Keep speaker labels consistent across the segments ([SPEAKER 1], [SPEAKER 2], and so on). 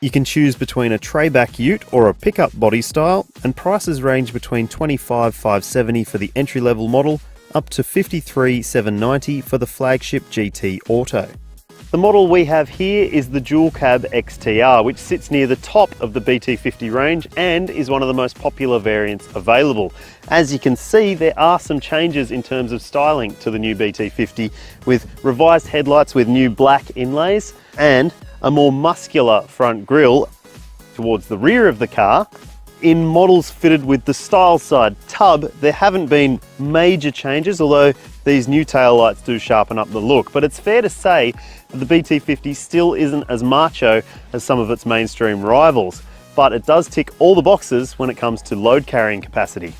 [SPEAKER 1] You can choose between a tray-back ute or a pickup body style, and prices range between $25,570 for the entry-level model up to $53,790 for the flagship GT Auto. The model we have here is the dual cab XTR, which sits near the top of the BT50 range and is one of the most popular variants available. As you can see, there are some changes in terms of styling to the new BT50, with revised headlights with new black inlays and a more muscular front grille towards the rear of the car. In models fitted with the style side tub, there haven't been major changes, although these new taillights do sharpen up the look. But it's fair to say that the BT50 still isn't as macho as some of its mainstream rivals, but it does tick all the boxes when it comes to load carrying capacity.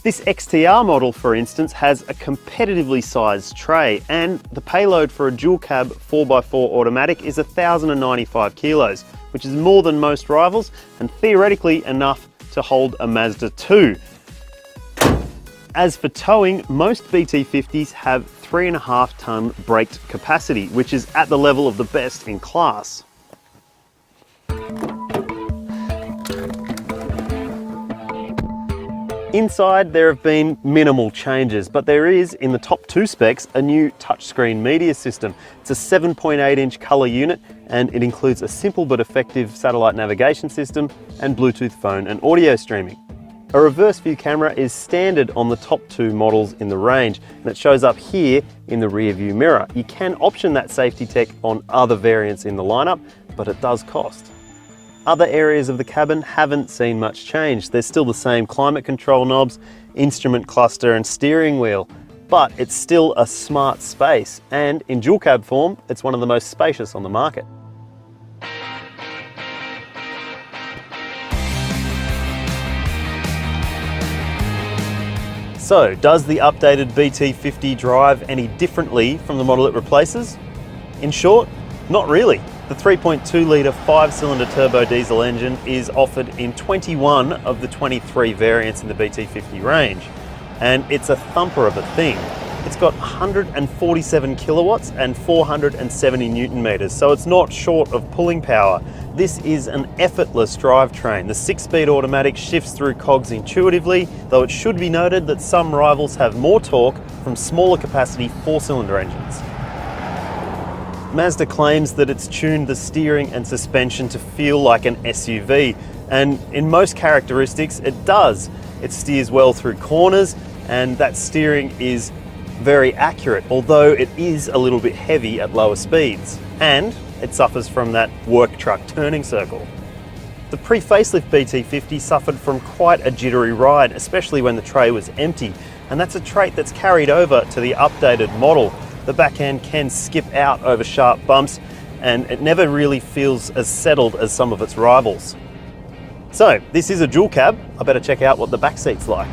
[SPEAKER 1] This XTR model, for instance, has a competitively sized tray, and the payload for a dual cab 4x4 automatic is 1,095 kilos, which is more than most rivals and theoretically enough to hold a Mazda 2. As for towing, most BT50s have 3.5 ton braked capacity, which is at the level of the best in class. Inside, there have been minimal changes, but there is, in the top two specs, a new touchscreen media system. It's a 7.8-inch colour unit, and it includes a simple but effective satellite navigation system and Bluetooth phone and audio streaming. A reverse view camera is standard on the top two models in the range, and it shows up here in the rear view mirror. You can option that safety tech on other variants in the lineup, but it does cost. Other areas of the cabin haven't seen much change. There's still the same climate control knobs, instrument cluster and steering wheel, but it's still a smart space, and in dual cab form, it's one of the most spacious on the market. So, does the updated BT50 drive any differently from the model it replaces? In short, not really. The 3.2 litre 5-cylinder turbo diesel engine is offered in 21 of the 23 variants in the BT50 range, and it's a thumper of a thing. It's got 147 kilowatts and 470 newton meters, so it's not short of pulling power. This is an effortless drivetrain. The 6-speed automatic shifts through cogs intuitively, though it should be noted that some rivals have more torque from smaller capacity 4-cylinder engines. Mazda claims that it's tuned the steering and suspension to feel like an SUV, and in most characteristics it does. It steers well through corners, and that steering is very accurate, although it is a little bit heavy at lower speeds, and it suffers from that work truck turning circle. The pre-facelift BT50 suffered from quite a jittery ride, especially when the tray was empty, and that's a trait that's carried over to the updated model. The back end can skip out over sharp bumps, and it never really feels as settled as some of its rivals. So, this is a dual cab. I better check out what the back seat's like.